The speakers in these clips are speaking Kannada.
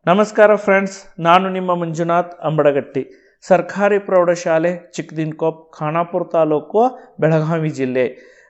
ನಮಸ್ಕಾರ ಫ್ರೆಂಡ್ಸ್, ನಾನು ನಿಮ್ಮ ಮಂಜುನಾಥ್ ಅಂಬಡಗಟ್ಟಿ. ಸರ್ಕಾರಿ ಪ್ರೌಢಶಾಲೆ ಚಿಕ್ಕದಿನ್ಕೊಪ್, ಖಾನಾಪುರ ತಾಲೂಕು, ಬೆಳಗಾವಿ ಜಿಲ್ಲೆ.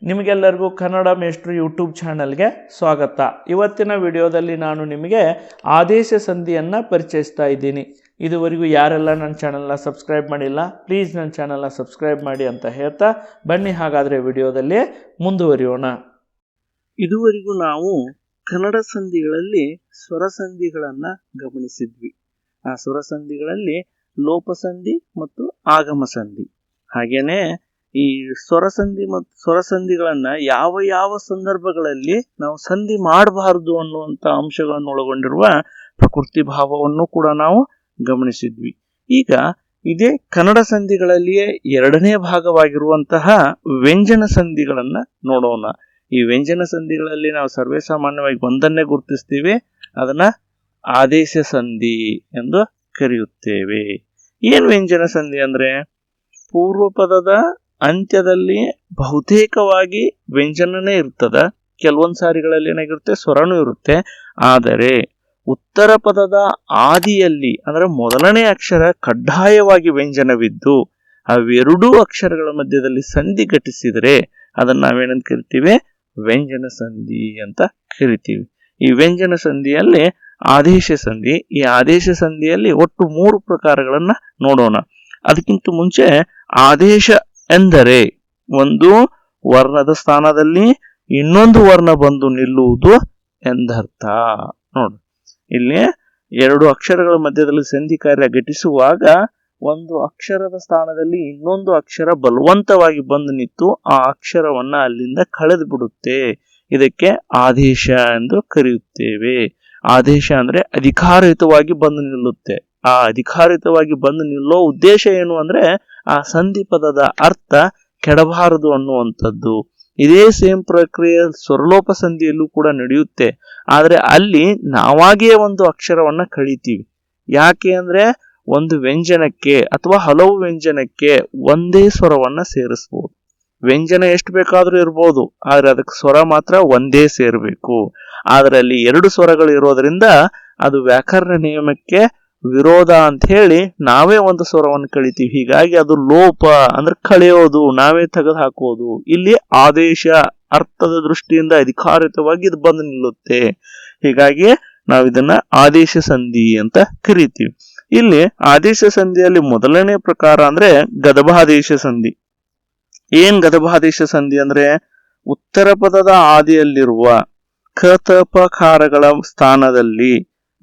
ನಿಮಗೆಲ್ಲರಿಗೂ ಕನ್ನಡ ಮೇಷ್ಟ್ರು ಯೂಟ್ಯೂಬ್ ಚಾನಲ್ಗೆ ಸ್ವಾಗತ. ಇವತ್ತಿನ ವಿಡಿಯೋದಲ್ಲಿ ನಾನು ನಿಮಗೆ ಆದೇಶ ಸಂಧಿಯನ್ನು ಪರಿಚಯಿಸ್ತಾ ಇದ್ದೀನಿ. ಇದುವರೆಗೂ ಯಾರೆಲ್ಲ ನನ್ನ ಚಾನಲ್ನ ಸಬ್ಸ್ಕ್ರೈಬ್ ಮಾಡಿಲ್ಲ, ಪ್ಲೀಸ್ ನನ್ನ ಚಾನಲ್ನ ಸಬ್ಸ್ಕ್ರೈಬ್ ಮಾಡಿ ಅಂತ ಹೇಳ್ತಾ ಬನ್ನಿ ಹಾಗಾದರೆ ವಿಡಿಯೋದಲ್ಲಿ ಮುಂದುವರಿಯೋಣ. ಇದುವರೆಗೂ ನಾವು ಕನ್ನಡ ಸಂಧಿಗಳಲ್ಲಿ ಸ್ವರಸಂಧಿಗಳನ್ನು ಗಮನಿಸಿದ್ವಿ. ಆ ಸ್ವರಸಂಧಿಗಳಲ್ಲಿ ಲೋಪಸಂಧಿ ಮತ್ತು ಆಗಮ ಸಂಧಿ. ಹಾಗೇನೆ ಈ ಸ್ವರಸಂಧಿ ಮತ್ತು ಸ್ವರಸಂಧಿಗಳನ್ನ ಯಾವ ಯಾವ ಸಂದರ್ಭಗಳಲ್ಲಿ ನಾವು ಸಂಧಿ ಮಾಡಬಾರದು ಅನ್ನುವಂಥ ಅಂಶಗಳನ್ನು ಒಳಗೊಂಡಿರುವ ಪ್ರಕೃತಿ ಭಾವವನ್ನು ಕೂಡ ನಾವು ಗಮನಿಸಿದ್ವಿ. ಈಗ ಇದೇ ಕನ್ನಡ ಸಂಧಿಗಳಲ್ಲಿಯೇ ಎರಡನೇ ಭಾಗವಾಗಿರುವಂತಹ ವ್ಯಂಜನ ಸಂಧಿಗಳನ್ನ ನೋಡೋಣ. ಈ ವ್ಯಂಜನ ಸಂಧಿಗಳಲ್ಲಿ ನಾವು ಸರ್ವೇ ಸಾಮಾನ್ಯವಾಗಿ ಒಂದನ್ನೇ ಗುರುತಿಸ್ತೀವಿ, ಅದನ್ನ ಆದೇಶ ಸಂಧಿ ಎಂದು ಕರೆಯುತ್ತೇವೆ. ಏನ್ ವ್ಯಂಜನ ಸಂಧಿ ಅಂದ್ರೆ, ಪೂರ್ವ ಪದದ ಅಂತ್ಯದಲ್ಲಿ ಬಹುತೇಕವಾಗಿ ವ್ಯಂಜನನೇ ಇರ್ತದ. ಕೆಲವೊಂದು ಸಾರಿಗಳಲ್ಲಿ ಏನಾಗಿರುತ್ತೆ, ಸ್ವರನೂ ಇರುತ್ತೆ. ಆದರೆ ಉತ್ತರ ಪದದ ಆದಿಯಲ್ಲಿ ಅಂದ್ರೆ ಮೊದಲನೇ ಅಕ್ಷರ ಕಡ್ಡಾಯವಾಗಿ ವ್ಯಂಜನವಿದ್ದು ಅವೆರಡೂ ಅಕ್ಷರಗಳ ಮಧ್ಯದಲ್ಲಿ ಸಂಧಿ ಘಟಿಸಿದರೆ ಅದನ್ನ ನಾವೇನಂತ ಕರಿತೀವಿ, ವ್ಯಂಜನ ಸಂಧಿ ಅಂತ ಕರಿತೀವಿ. ಈ ವ್ಯಂಜನ ಸಂಧಿಯಲ್ಲಿ ಆದೇಶ ಸಂಧಿ, ಈ ಆದೇಶ ಸಂಧಿಯಲ್ಲಿ ಒಟ್ಟು 3 ಪ್ರಕಾರಗಳನ್ನ ನೋಡೋಣ. ಅದಕ್ಕಿಂತ ಮುಂಚೆ ಆದೇಶ ಎಂದರೆ ಒಂದು ವರ್ಣದ ಸ್ಥಾನದಲ್ಲಿ ಇನ್ನೊಂದು ವರ್ಣ ಬಂದು ನಿಲ್ಲುವುದು ಎಂದರ್ಥ. ನೋಡು, ಇಲ್ಲಿ 2 ಅಕ್ಷರಗಳ ಮಧ್ಯದಲ್ಲಿ ಸಂಧಿ ಕಾರ್ಯ ಘಟಿಸುವಾಗ ಒಂದು ಅಕ್ಷರದ ಸ್ಥಾನದಲ್ಲಿ ಇನ್ನೊಂದು ಅಕ್ಷರ ಬಲವಂತವಾಗಿ ಬಂದು ನಿಂತು ಆ ಅಕ್ಷರವನ್ನ ಅಲ್ಲಿಂದ ಕಳೆದು ಬಿಡುತ್ತೆ. ಇದಕ್ಕೆ ಆದೇಶ ಎಂದು ಕರೆಯುತ್ತೇವೆ. ಆದೇಶ ಅಂದ್ರೆ ಅಧಿಕಾರಯುತವಾಗಿ ಬಂದು ನಿಲ್ಲುತ್ತೆ. ಆ ಅಧಿಕಾರಯುತವಾಗಿ ಬಂದು ನಿಲ್ಲೋ ಉದ್ದೇಶ ಏನು ಅಂದ್ರೆ ಆ ಸಂಧಿ ಪದದ ಅರ್ಥ ಕೆಡಬಾರದು ಅನ್ನುವಂಥದ್ದು. ಇದೇ ಸೇಮ್ ಪ್ರಕ್ರಿಯೆ ಸ್ವರಲೋಪ ಸಂಧಿಯಲ್ಲೂ ಕೂಡ ನಡೆಯುತ್ತೆ. ಆದ್ರೆ ಅಲ್ಲಿ ನಾವಾಗಿಯೇ ಒಂದು ಅಕ್ಷರವನ್ನ ಕಳಿತೀವಿ. ಯಾಕೆ ಅಂದ್ರೆ ಒಂದು ವ್ಯಂಜನಕ್ಕೆ ಅಥವಾ ಹಲವು ವ್ಯಂಜನಕ್ಕೆ ಒಂದೇ ಸ್ವರವನ್ನ ಸೇರಿಸಬಹುದು. ವ್ಯಂಜನ ಎಷ್ಟು ಬೇಕಾದ್ರೂ ಇರ್ಬೋದು, ಆದ್ರೆ ಅದಕ್ಕೆ ಸ್ವರ ಮಾತ್ರ ಒಂದೇ ಸೇರ್ಬೇಕು. ಆದ್ರೆ ಅಲ್ಲಿ 2 ಸ್ವರಗಳು ಇರೋದ್ರಿಂದ ಅದು ವ್ಯಾಕರಣ ನಿಯಮಕ್ಕೆ ವಿರೋಧ ಅಂತ ಹೇಳಿ ನಾವೇ ಒಂದು ಸ್ವರವನ್ನು ಕಳಿತೀವಿ. ಹೀಗಾಗಿ ಅದು ಲೋಪ ಅಂದ್ರೆ ಕಳೆಯೋದು, ನಾವೇ ತೆಗೆದು ಹಾಕೋದು. ಇಲ್ಲಿ ಆದೇಶ ಅರ್ಥದ ದೃಷ್ಟಿಯಿಂದ ಅಧಿಕಾರಿತವಾಗಿ ಇದು ಬಂದು ನಿಲ್ಲುತ್ತೆ. ಹೀಗಾಗಿ ನಾವು ಇದನ್ನ ಆದೇಶ ಸಂಧಿ ಅಂತ ಕರಿತೀವಿ. ಇಲ್ಲಿ ಆದೇಶ ಸಂಧಿಯಲ್ಲಿ ಮೊದಲನೇ ಪ್ರಕಾರ ಅಂದ್ರೆ ಗದಭಾದೇಶ ಸಂಧಿ. ಏನ್ ಗದಭಾದೇಶ ಸಂಧಿ ಅಂದ್ರೆ, ಉತ್ತರ ಪದದ ಆದಿಯಲ್ಲಿರುವ ಖ ತ ಪ ಕಾರಗಳ ಸ್ಥಾನದಲ್ಲಿ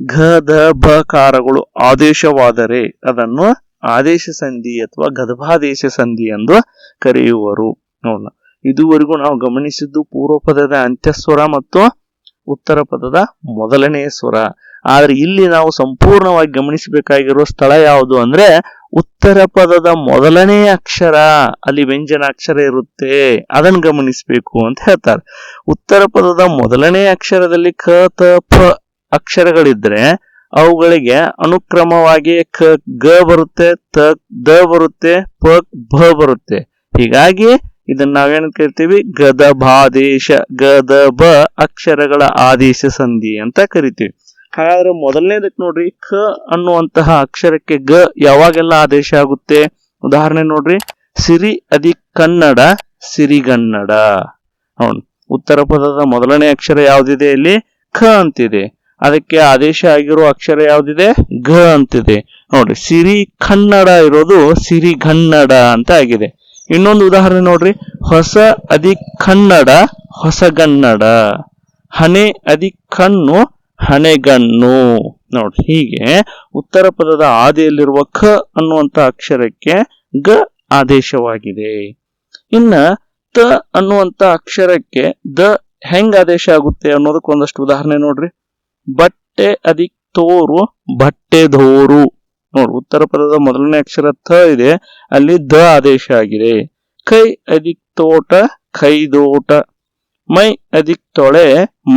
ಘ ದ ಭ ಕಾರಗಳು ಆದೇಶವಾದರೆ ಅದನ್ನು ಆದೇಶ ಸಂಧಿ ಅಥವಾ ಗದಭಾದೇಶ ಸಂಧಿ ಎಂದು ಕರೆಯುವರು. ನೋಡೋಣ, ಇದುವರೆಗೂ ನಾವು ಗಮನಿಸಿದ್ದು ಪೂರ್ವ ಪದದ ಅಂತ್ಯಸ್ವರ ಮತ್ತು ಉತ್ತರ ಪದದ ಮೊದಲನೆಯ ಸ್ವರ. ಆದ್ರೆ ಇಲ್ಲಿ ನಾವು ಸಂಪೂರ್ಣವಾಗಿ ಗಮನಿಸಬೇಕಾಗಿರುವ ಸ್ಥಳ ಯಾವುದು ಅಂದ್ರೆ, ಉತ್ತರ ಪದದ ಮೊದಲನೇ ಅಕ್ಷರ ಅಲ್ಲಿ ವ್ಯಂಜನ ಅಕ್ಷರ ಇರುತ್ತೆ, ಅದನ್ನು ಗಮನಿಸಬೇಕು ಅಂತ ಹೇಳ್ತಾರೆ. ಉತ್ತರ ಪದದ ಮೊದಲನೇ ಅಕ್ಷರದಲ್ಲಿ ಕ ತ ಪ ಅಕ್ಷರಗಳಿದ್ರೆ ಅವುಗಳಿಗೆ ಅನುಕ್ರಮವಾಗಿ ಕ ಗ ಬರುತ್ತೆ, ತ ದ ಬರುತ್ತೆ, ಪ ಭ ಬರುತ್ತೆ. ಹೀಗಾಗಿ ಇದನ್ನ ನಾವೇನ್ ಕರಿತೀವಿ, ಗದಭಾದೇಶ, ಗದ ಬ ಅಕ್ಷರಗಳ ಆದೇಶ ಸಂಧಿ ಅಂತ ಕರಿತೀವಿ. ಹಾಗಾದ್ರೆ ಮೊದಲನೇದಕ್ಕೆ ನೋಡ್ರಿ, ಖ ಅನ್ನುವಂತಹ ಅಕ್ಷರಕ್ಕೆ ಗ ಯಾವಾಗೆಲ್ಲ ಆದೇಶ ಆಗುತ್ತೆ? ಉದಾಹರಣೆ ನೋಡ್ರಿ, ಸಿರಿ ಅದಿ ಕನ್ನಡ, ಸಿರಿಗನ್ನಡ. ನೋಡಿ, ಉತ್ತರ ಪದದ ಮೊದಲನೇ ಅಕ್ಷರ ಯಾವ್ದಿದೆ? ಇಲ್ಲಿ ಖ ಅಂತಿದೆ. ಅದಕ್ಕೆ ಆದೇಶ ಆಗಿರೋ ಅಕ್ಷರ ಯಾವ್ದಿದೆ? ಗ ಅಂತಿದೆ. ನೋಡ್ರಿ, ಸಿರಿ ಕನ್ನಡ ಇರೋದು ಸಿರಿಗನ್ನಡ ಅಂತ ಆಗಿದೆ. ಇನ್ನೊಂದು ಉದಾಹರಣೆ ನೋಡ್ರಿ, ಹೊಸ ಅದಿ ಕನ್ನಡ, ಹೊಸಗನ್ನಡ. ಹನೆ ಅದಿ ಕಣ್ಣು, ಹಣೆಗಣ್ಣು. ನೋಡಿ, ಹೀಗೆ ಉತ್ತರ ಪದದ ಆದಿಯಲ್ಲಿರುವ ಖ ಅನ್ನುವಂತ ಅಕ್ಷರಕ್ಕೆ ಗ ಆದೇಶವಾಗಿದೆ. ಇನ್ನ ತ ಅನ್ನುವಂತ ಅಕ್ಷರಕ್ಕೆ ದ ಹೆಂಗ್ ಆದೇಶ ಆಗುತ್ತೆ ಅನ್ನೋದಕ್ಕೆ ಒಂದಷ್ಟು ಉದಾಹರಣೆ ನೋಡ್ರಿ. ಬಟ್ಟೆ ಅದಿ ತೋರು, ಬಟ್ಟೆದೋರು. ನೋಡ್ರಿ, ಉತ್ತರ ಪದದ ಮೊದಲನೇ ಅಕ್ಷರ ಥ ಇದೆ, ಅಲ್ಲಿ ದ ಆದೇಶ ಆಗಿದೆ. ಕೈ ಅದಿಕ್ ತೋಟ, ಕೈದೋಟ. ಮೈ ಅದಿಕ್ ತೊಳೆ,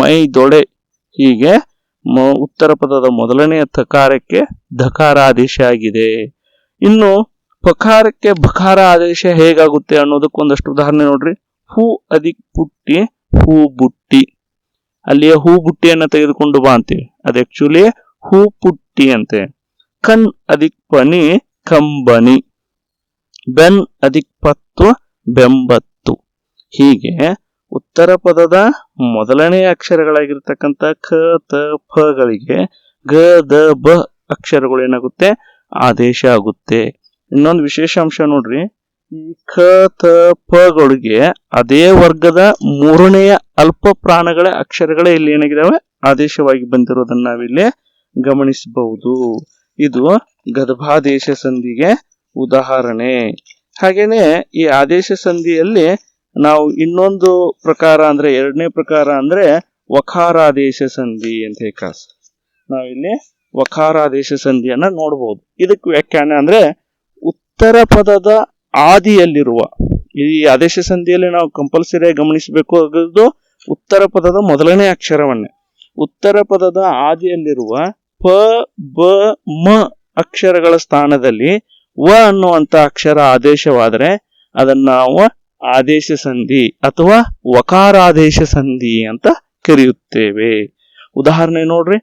ಮೈದೊಳೆ. ಹೀಗೆ ಉತ್ತರ ಪದದ ಮೊದಲನೆಯ ತಕಾರಕ್ಕೆ ಧಕಾರ ಆದೇಶ ಆಗಿದೆ. ಇನ್ನು ಪಕಾರಕ್ಕೆ ಬಕಾರ ಆದೇಶ ಹೇಗಾಗುತ್ತೆ ಅನ್ನೋದಕ್ಕೊಂದಷ್ಟು ಉದಾಹರಣೆ ನೋಡ್ರಿ. ಹೂ ಅದಿಕ್ ಪುಟ್ಟಿ, ಹೂ ಬುಟ್ಟಿ. ಅಲ್ಲಿಯ ಹೂ ಬುಟ್ಟಿಯನ್ನ ತೆಗೆದುಕೊಂಡು ಬಾ ಅಂತೀವಿ. ಅದು ಆಕ್ಚುಲಿ ಹೂ ಪುಟ್ಟಿ ಅಂತೆ. ಕಣ್ ಅದಿಕ್ ಪನಿ ಕಂಬನಿ, ಬೆನ್ ಅದಿಕ್ ಪತ್ತು ಬೆಂಬತ್ತು. ಹೀಗೆ ಉತ್ತರ ಪದದ ಮೊದಲನೇ ಅಕ್ಷರಗಳಾಗಿರ್ತಕ್ಕಂಥ ಕ ತ ಫಗಳಿಗೆ ಗ ದ ಬ ಅಕ್ಷರಗಳು ಏನಾಗುತ್ತೆ ಆದೇಶ ಆಗುತ್ತೆ. ಇನ್ನೊಂದು ವಿಶೇಷ ಅಂಶ ನೋಡ್ರಿ, ಈ ಖ ತ ಪಗಳಿಗೆ ಅದೇ ವರ್ಗದ ಮೂರನೆಯ ಅಲ್ಪ ಪ್ರಾಣಗಳ ಅಕ್ಷರಗಳೇ ಇಲ್ಲಿ ಏನಾಗಿದಾವೆ ಆದೇಶವಾಗಿ ಬಂದಿರೋದನ್ನ ನಾವಿಲ್ಲಿ ಗಮನಿಸಬಹುದು. ಇದು ಗದಭಾದೇಶ ಸಂಧಿಗೆ ಉದಾಹರಣೆ. ಹಾಗೇನೆ ಈ ಆದೇಶ ಸಂಧಿಯಲ್ಲಿ ನಾವು ಇನ್ನೊಂದು ಪ್ರಕಾರ ಅಂದ್ರೆ ಎರಡನೇ ಪ್ರಕಾರ ಅಂದ್ರೆ ವಕಾರಾದೇಶ ಸಂಧಿ ಅಂತ ಕಾಸ್ ನಾವಿಲ್ಲಿ ವಕಾರಾದೇಶ ಸಂಧಿಯನ್ನ ನೋಡಬಹುದು. ಇದಕ್ಕೆ ವ್ಯಾಖ್ಯಾನ ಅಂದ್ರೆ ಉತ್ತರ ಪದದ ಆದಿಯಲ್ಲಿರುವ, ಈ ಆದೇಶ ಸಂಧಿಯಲ್ಲಿ ನಾವು ಕಂಪಲ್ಸರಿ ಗಮನಿಸಬೇಕಾಗಿದ್ದು ಉತ್ತರ ಪದದ ಮೊದಲನೇ ಅಕ್ಷರವನ್ನೇ. ಉತ್ತರ ಪದದ ಆದಿಯಲ್ಲಿರುವ ಪ ಬ ಮ ಅಕ್ಷರಗಳ ಸ್ಥಾನದಲ್ಲಿ ವ ಅನ್ನುವಂತ ಅಕ್ಷರ ಆದೇಶವಾದರೆ ಅದನ್ನ ನಾವು ಆದೇಶ ಸಂಧಿ ಅಥವಾ ವಕಾರಾದೇಶ ಸಂಧಿ ಅಂತ ಕರೆಯುತ್ತೇವೆ. ಉದಾಹರಣೆ ನೋಡ್ರಿ,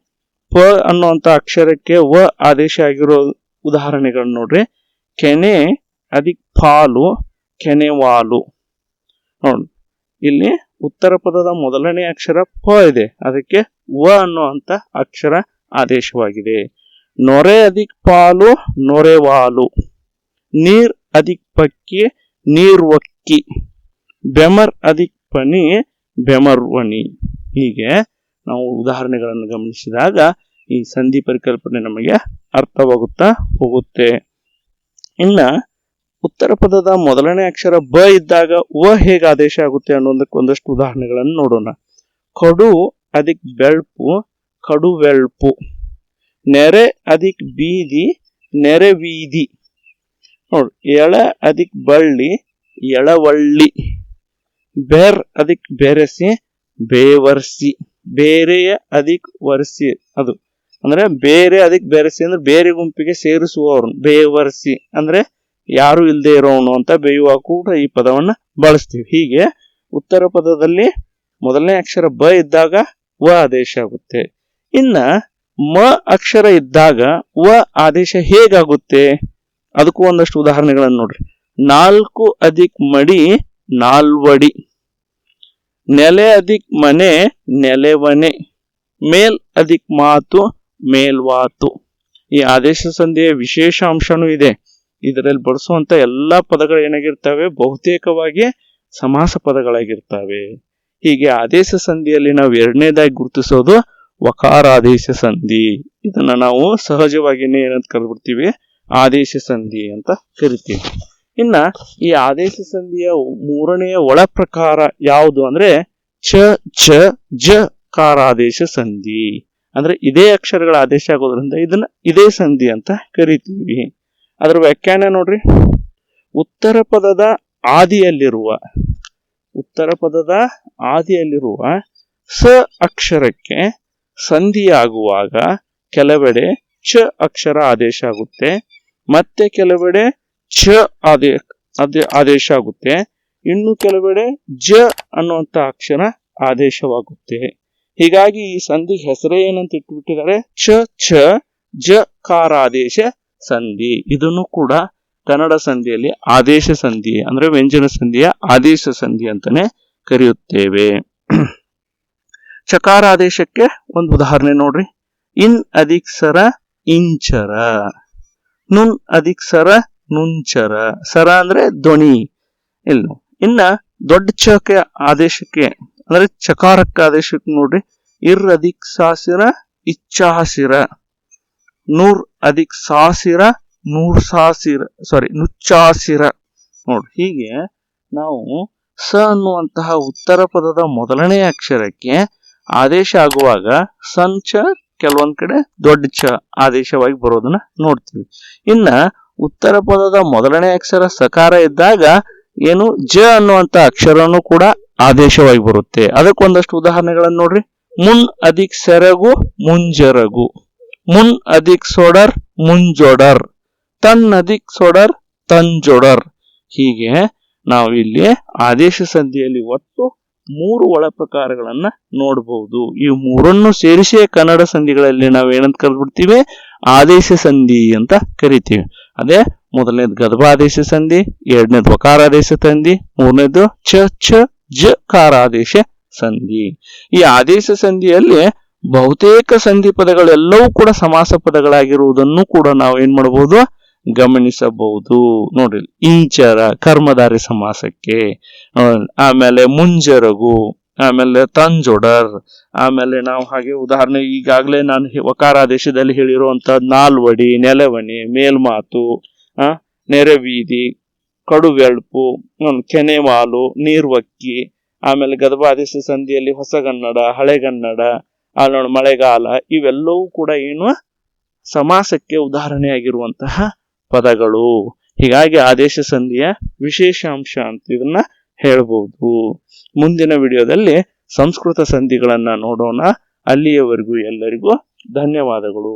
ಪ ಅನ್ನುವಂತ ಅಕ್ಷರಕ್ಕೆ ವ ಆದೇಶ ಆಗಿರೋ ಉದಾಹರಣೆಗಳು ನೋಡ್ರಿ. ಕೆನೆ ಅದಿಕ್ ಪಾಲು ಕೆನೆವಾಲು. ನೋಡಿ, ಇಲ್ಲಿ ಉತ್ತರ ಪದದ ಮೊದಲನೇ ಅಕ್ಷರ ಪ ಇದೆ, ಅದಕ್ಕೆ ವ ಅನ್ನುವಂತ ಅಕ್ಷರ ಆದೇಶವಾಗಿದೆ. ನೊರೆ ಅದಿಕ್ ಪಾಲು ನೊರೆವಾಲು, ನೀರ್ ಅದಿಕ್ ಪಕ್ಕಿ ನೀರ್ವಕ್ಕಿ, ಬೆಮರ್ ಅದಿಕ್ ಪನಿ ಬೆಮರ್ವನಿ. ಹೀಗೆ ನಾವು ಉದಾಹರಣೆಗಳನ್ನು ಗಮನಿಸಿದಾಗ ಈ ಸಂಧಿ ಪರಿಕಲ್ಪನೆ ನಮಗೆ ಅರ್ಥವಾಗುತ್ತಾ ಹೋಗುತ್ತೆ. ಇನ್ನ ಉತ್ತರ ಪದದ ಮೊದಲನೇ ಅಕ್ಷರ ಬ ಇದ್ದಾಗ ವ ಹೇಗೆ ಆದೇಶ ಆಗುತ್ತೆ ಅನ್ನೋದಕ್ಕೆ ಒಂದಷ್ಟು ಉದಾಹರಣೆಗಳನ್ನು ನೋಡೋಣ. ಕಡು ಅದಿಕ್ ಬೆಳ್ಪು ಕಡುವೆಳ್ಪು, ನೆರೆ ಅದಿಕ್ ಬೀದಿ ನೆರೆವೀದಿ. ನೋಡಿ, ಎಳ ಅದಿಕ್ ಬಳ್ಳಿ ಎಳವಳ್ಳಿ, ಬೆರ್ ಅದಿಕ್ ಬೆರೆಸಿ ಬೇವರ್ಸಿ, ಬೇರೆಯ ಅದಿಕ್ ವರ್ಸಿ. ಅದು ಅಂದ್ರೆ ಬೇರೆ ಅದಿಕ್ ಬೆರೆಸಿ ಅಂದ್ರೆ ಬೇರೆ ಗುಂಪಿಗೆ ಸೇರಿಸುವವನು. ಬೇವರ್ಸಿ ಅಂದ್ರೆ ಯಾರು ಇಲ್ಲದೆ ಇರೋವನು ಅಂತ ಬೇಯುವಾಗ ಕೂಡ ಈ ಪದವನ್ನ ಬಳಸ್ತೀವಿ. ಹೀಗೆ ಉತ್ತರ ಪದದಲ್ಲಿ ಮೊದಲನೇ ಅಕ್ಷರ ಬ ಇದ್ದಾಗ ವ ಆದೇಶ ಆಗುತ್ತೆ. ಇನ್ನ ಮ ಅಕ್ಷರ ಇದ್ದಾಗ ವ ಆದೇಶ ಹೇಗಾಗುತ್ತೆ ಅದಕ್ಕೂ ಒಂದಷ್ಟು ಉದಾಹರಣೆಗಳನ್ನು ನೋಡ್ರಿ. ನಾಲ್ಕು ಅದಿಕ್ ಮಡಿ ನಾಲ್ವಡಿ, ನೆಲೆ ಅದಿಕ್ ಮನೆ ನೆಲೆವನೆ, ಮೇಲ್ ಅದಿಕ್ ಮಾತು ಮೇಲ್ವಾತು. ಈ ಆದೇಶ ಸಂಧಿಯ ವಿಶೇಷ ಅಂಶನೂ ಇದೆ. ಇದರಲ್ಲಿ ಬಳಸುವಂತ ಎಲ್ಲಾ ಪದಗಳು ಏನಾಗಿರ್ತವೆ, ಬಹುತೇಕವಾಗಿ ಸಮಾಸ ಪದಗಳಾಗಿರ್ತವೆ. ಹೀಗೆ ಆದೇಶ ಸಂಧಿಯಲ್ಲಿ ನಾವು ಎರಡನೇದಾಗಿ ಗುರುತಿಸೋದು ವಕಾರಾದೇಶ ಸಂಧಿ. ಇದನ್ನ ನಾವು ಸಹಜವಾಗಿನೇ ಏನಂತ ಕರೆದ್ಬಿಡ್ತೀವಿ, ಆದೇಶ ಸಂಧಿ ಅಂತ ಕರಿತೀವಿ. ಇನ್ನ ಈ ಆದೇಶ ಸಂಧಿಯ ಮೂರನೆಯ ಒಳ ಪ್ರಕಾರ ಯಾವುದು ಅಂದ್ರೆ ಚ ಛ ಜ ಕಾರಾದೇಶ ಸಂಧಿ. ಅಂದ್ರೆ ಇದೇ ಅಕ್ಷರಗಳ ಆದೇಶ ಆಗೋದ್ರಿಂದ ಇದನ್ನ ಇದೇ ಸಂಧಿ ಅಂತ ಕರಿತೀವಿ. ಅದರ ವ್ಯಾಖ್ಯಾನ ನೋಡ್ರಿ, ಉತ್ತರ ಪದದ ಆದಿಯಲ್ಲಿರುವ ಸ ಅಕ್ಷರಕ್ಕೆ ಸಂಧಿಯಾಗುವಾಗ ಕೆಲವೆಡೆ ಚ ಅಕ್ಷರ ಆದೇಶ ಆಗುತ್ತೆ, ಮತ್ತೆ ಕೆಲವೆಡೆ ಛ ಆದೇಶ ಆಗುತ್ತೆ, ಇನ್ನು ಕೆಲವೆಡೆ ಜ ಅನ್ನುವಂತ ಅಕ್ಷರ ಆದೇಶವಾಗುತ್ತೆ. ಹೀಗಾಗಿ ಈ ಸಂಧಿಗೆ ಹೆಸರೇ ಏನಂತ ಇಟ್ಬಿಟ್ಟಿದ್ದಾರೆ, ಚ ಛ ಜ ಕಾರಾದೇಶ ಸಂಧಿ. ಇದನ್ನು ಕೂಡ ಕನ್ನಡ ಸಂಧಿಯಲ್ಲಿ ಆದೇಶ ಸಂಧಿ ಅಂದ್ರೆ ವ್ಯಂಜನ ಸಂಧಿಯ ಆದೇಶ ಸಂಧಿ ಅಂತಾನೆ ಕರೆಯುತ್ತೇವೆ. ಚಕಾರ ಆದೇಶಕ್ಕೆ ಒಂದು ಉದಾಹರಣೆ ನೋಡ್ರಿ. ಇನ್ ಅಧಿಕ್ ಸರ ಇಂಚರ, ನುನ್ ಅಧಿಕ್ ಸರ ನುಂಚರ. ಸರ ಅಂದ್ರೆ ಧ್ವನಿ. ಇಲ್ಲ, ಇನ್ನ ದೊಡ್ಡ ಚಕ್ಕೆ ಆದೇಶಕ್ಕೆ ಅಂದ್ರೆ ಚಕಾರಕ್ಕೆ ಆದೇಶಕ್ಕೆ ನೋಡ್ರಿ. ಇರ್ ಅಧಿಕ್ ಸಾಸಿರ ಇಚ್ಛಾಸಿರ, ನೂರ್ ಅಧಿಕ್ ಸಾಸಿರ ನೂರ್ ಸಾಸಿರ ನುಚ್ಚಾಸಿರ. ನೋಡ್ರಿ, ಹೀಗೆ ನಾವು ಸ ಅನ್ನುವಂತಹ ಉತ್ತರ ಪದದ ಮೊದಲನೇ ಅಕ್ಷರಕ್ಕೆ ಆದೇಶ ಆಗುವಾಗ ಸಂಚ ಕೆಲವೊಂದ್ ಕಡೆ ದೊಡ್ಡ ಚ ಆದೇಶವಾಗಿ ಬರೋದನ್ನ ನೋಡ್ತೀವಿ. ಇನ್ನ ಉತ್ತರ ಪದದ ಮೊದಲನೇ ಅಕ್ಷರ ಸಕಾರ ಇದ್ದಾಗ ಏನು ಜ ಅನ್ನುವಂತ ಅಕ್ಷರನು ಕೂಡ ಆದೇಶವಾಗಿ ಬರುತ್ತೆ. ಅದಕ್ಕೊಂದಷ್ಟು ಉದಾಹರಣೆಗಳನ್ನು ನೋಡ್ರಿ. ಮುನ್ ಅಧಿಕ್ ಸೆರಗು ಮುಂಜರಗು, ಮುನ್ ಅಧಿಕ್ ಸೊಡರ್ ಮುಂಜೊಡರ್, ತನ್ ಅಧಿಕ್ ಸೊಡರ್ ತಂಜೊಡರ್. ಹೀಗೆ ನಾವು ಇಲ್ಲಿ ಆದೇಶ ಸಂಧಿಯಲ್ಲಿ ಒಟ್ಟು 3 ಒಳ ಪ್ರಕಾರಗಳನ್ನ ನೋಡಬಹುದು. ಈ ಮೂರನ್ನು ಸೇರಿಸಿ ಕನ್ನಡ ಸಂಧಿಗಳಲ್ಲಿ ನಾವು ಏನಂತ ಕರೆದ್ಬಿಡ್ತೀವಿ, ಆದೇಶ ಸಂಧಿ ಅಂತ ಕರಿತೀವಿ. ಅದೇ ಮೊದಲನೇದು ಗದ್ಭಾದೇಶ ಸಂಧಿ, ಎರಡನೇದು ವಕಾರಾದೇಶ ಸಂಧಿ, ಮೂರನೇದು ಚ ಜ ಕಾರಾದೇಶ ಸಂಧಿ. ಈ ಆದೇಶ ಸಂಧಿಯಲ್ಲಿ ಬಹುತೇಕ ಸಂಧಿ ಪದಗಳೆಲ್ಲವೂ ಕೂಡ ಸಮಾಸ ಪದಗಳಾಗಿರುವುದನ್ನು ಕೂಡ ನಾವು ಏನ್ ಮಾಡಬಹುದು, ಗಮನಿಸಬಹುದು. ನೋಡ್ರಿ, ಇಂಚರ ಕರ್ಮಧಾರಿ ಸಮಾಸಕ್ಕೆ, ಆಮೇಲೆ ಮುಂಜರಗು, ಆಮೇಲೆ ತಂಜೊಡರ್, ಆಮೇಲೆ ನಾವು ಹಾಗೆ ಉದಾಹರಣೆ ಈಗಾಗಲೇ ನಾನು ವಕಾರಾದೇಶದಲ್ಲಿ ಹೇಳಿರುವಂತ ನಾಲ್ವಡಿ, ನೆಲವಣಿ, ಮೇಲ್ಮಾತು, ನೆರೆವೀದಿ, ಕಡುವೆಳ್ಪು, ಕೆನೆವಾಲು, ನೀರ್ವಕ್ಕಿ, ಆಮೇಲೆ ಗದ್ಭಾದೇಶ ಸಂಧಿಯಲ್ಲಿ ಹೊಸಗನ್ನಡ, ಹಳೆಗನ್ನಡ, ನೋಡಿ ಮಳೆಗಾಲ, ಇವೆಲ್ಲವೂ ಕೂಡ ಏನು ಸಮಾಸಕ್ಕೆ ಉದಾಹರಣೆಯಾಗಿರುವಂತಹ ಪದಗಳು. ಹೀಗಾಗಿ ಆದೇಶ ಸಂಧಿಯ ವಿಶೇಷ ಅಂಶ ಅಂತ ಇದನ್ನ ಹೇಳ್ಬಹುದು. ಮುಂದಿನ ವಿಡಿಯೋದಲ್ಲಿ ಸಂಸ್ಕೃತ ಸಂಧಿಗಳನ್ನ ನೋಡೋಣ. ಅಲ್ಲಿಯವರೆಗೂ ಎಲ್ಲರಿಗೂ ಧನ್ಯವಾದಗಳು.